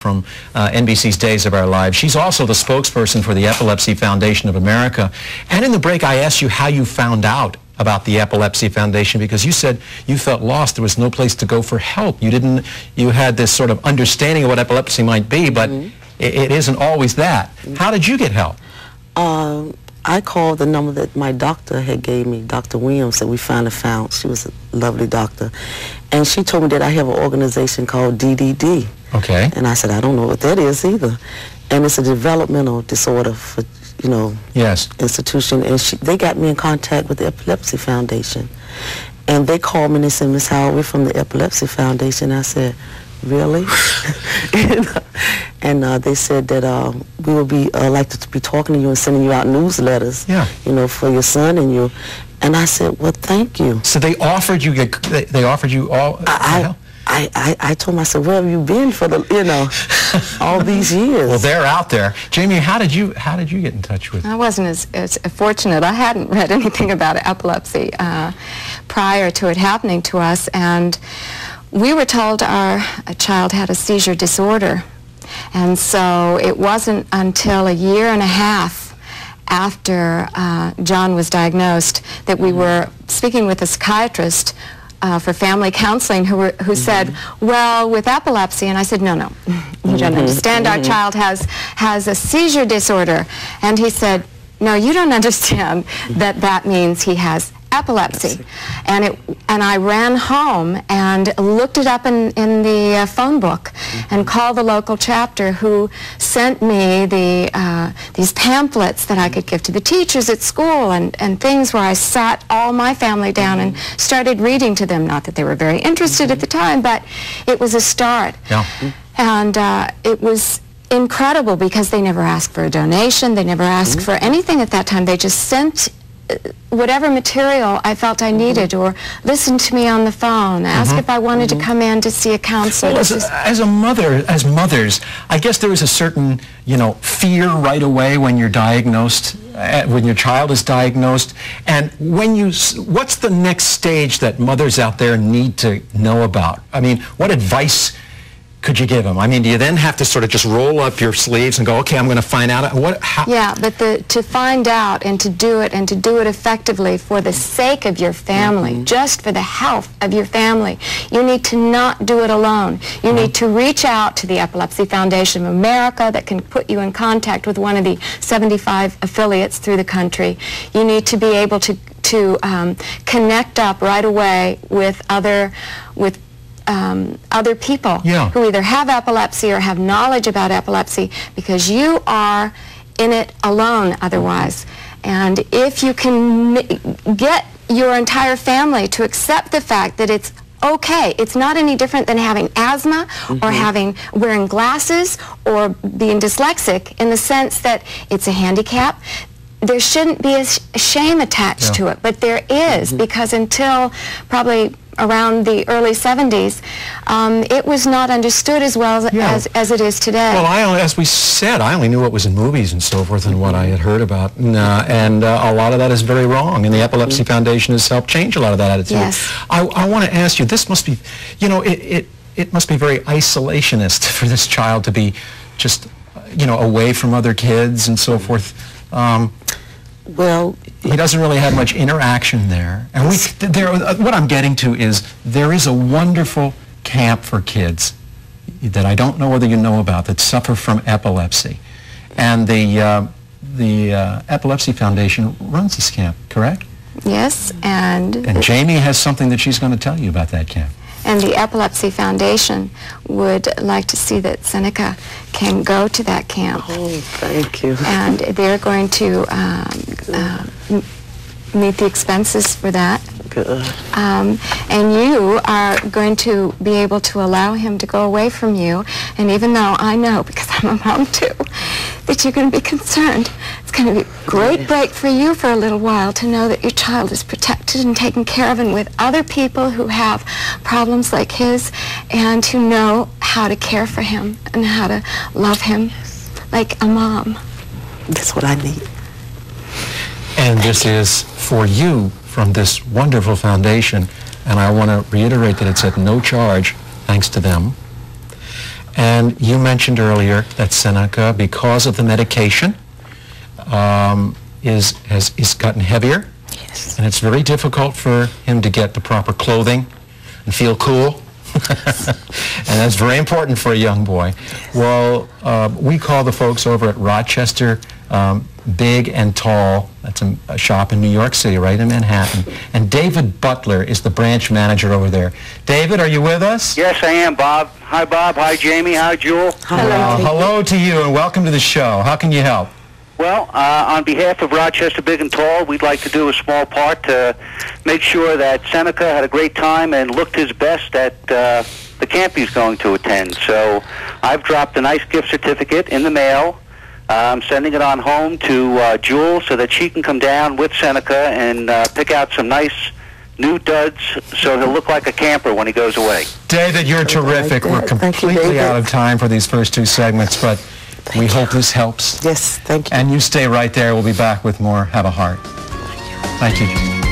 from NBC's Days of Our Lives. She's also the spokesperson for the Epilepsy Foundation of America. And in the break, I asked you how you found out about the Epilepsy Foundation, because you said you felt lost. There was no place to go for help. You had this sort of understanding of what epilepsy might be, but it isn't always that. How did you get help? I called the number that my doctor had gave me, Dr. Williams, that we finally found. She was a lovely doctor. And she told me that I have an organization called DDD. Okay. And I said, I don't know what that is either. And it's a developmental disorder for, you know, yes, institution. And they got me in contact with the Epilepsy Foundation. And they called me and they said, Miss Howard, we're from the Epilepsy Foundation. I said, really? And they said that we would be like to be talking to you and sending you out newsletters, you know, for your son and you. And I said, well, thank you. So they offered you, all. I told him, I said, where have you been for the, you know, all these years? Well, they're out there. Jamie, how did you get in touch with? I wasn't as fortunate. I hadn't read anything about epilepsy prior to it happening to us, and we were told our child had a seizure disorder. And so it wasn't until a year and a half after John was diagnosed that we were speaking with a psychiatrist for family counseling who said, well, with epilepsy, and I said, no, you don't understand. Our child has a seizure disorder. And he said, no, you don't understand that means he has epilepsy. And I ran home and looked it up in the phone book and called the local chapter, who sent me these pamphlets that I could give to the teachers at school, and things where I sat all my family down and started reading to them. Not that they were very interested at the time, but it was a start. And it was incredible because they never asked for a donation. They never asked for anything at that time. They just sent whatever material I felt I needed, or listened to me on the phone, asked if I wanted to come in to see a counselor. Well, as mothers, I guess there is a certain, you know, fear right away when you're diagnosed, when your child is diagnosed. And what's the next stage that mothers out there need to know about? I mean, what advice could you give them? I mean, do you then have to sort of just roll up your sleeves and go, okay, I'm going to find out how? Yeah, but to find out and to do it effectively for the sake of your family, just for the health of your family, you need to not do it alone. You need to reach out to the Epilepsy Foundation of America that can put you in contact with one of the 75 affiliates through the country. You need to be able to connect up right away with other people who either have epilepsy or have knowledge about epilepsy, because you are in it alone otherwise. And if you can get your entire family to accept the fact that it's okay, it's not any different than having asthma or wearing glasses or being dyslexic, in the sense that it's a handicap. There shouldn't be a shame attached to it, but there is, because until probably around the early 70s, it was not understood as well as it is today. Well, as we said, I only knew what was in movies and so forth and what I had heard about, and a lot of that is very wrong, and the Epilepsy Foundation has helped change a lot of that attitude. Yes. I want to ask you, this must be, you know, it must be very isolationist for this child to be just, you know, away from other kids and so forth. Well, he doesn't really have much interaction there. And what I'm getting to is there is a wonderful camp for kids that I don't know whether you know about, that suffer from epilepsy. And the Epilepsy Foundation runs this camp, correct? Yes, and Jamie has something that she's going to tell you about that camp. And the Epilepsy Foundation would like to see that Seneca can go to that camp. Oh, thank you. And they're going to meet the expenses for that. Good. And you are going to be able to allow him to go away from you. And even though I know, because I'm a mom too, that you're going to be concerned, it's going to be a great break for you for a little while to know that your child is protected and taken care of, and with other people who have problems like his and who know how to care for him and how to love him like a mom. That's what I need. And this is for you from this wonderful foundation, and I want to reiterate that it's at no charge, thanks to them. And you mentioned earlier that Seneca, because of the medication, has gotten heavier. Yes. And it's very difficult for him to get the proper clothing and feel cool. And that's very important for a young boy. Yes. Well, we call the folks over at Rochester Big and Tall. That's a shop in New York City, right in Manhattan. And David Butler is the branch manager over there. David, are you with us? Yes, I am, Bob. Hi, Bob. Hi, Jamie. Hi, Jewel. Hello. Hello to you, and welcome to the show. How can you help? Well, on behalf of Rochester Big and Tall, we'd like to do a small part to make sure that Seneca had a great time and looked his best at the camp he's going to attend. So I've dropped a nice gift certificate in the mail. I'm sending it on home to Jewel so that she can come down with Seneca and pick out some nice new duds so he'll look like a camper when he goes away. David, you're terrific. We're completely out of time for these first two segments, but we hope this helps. Yes, thank you. And you stay right there. We'll be back with more Have a Heart. Thank you.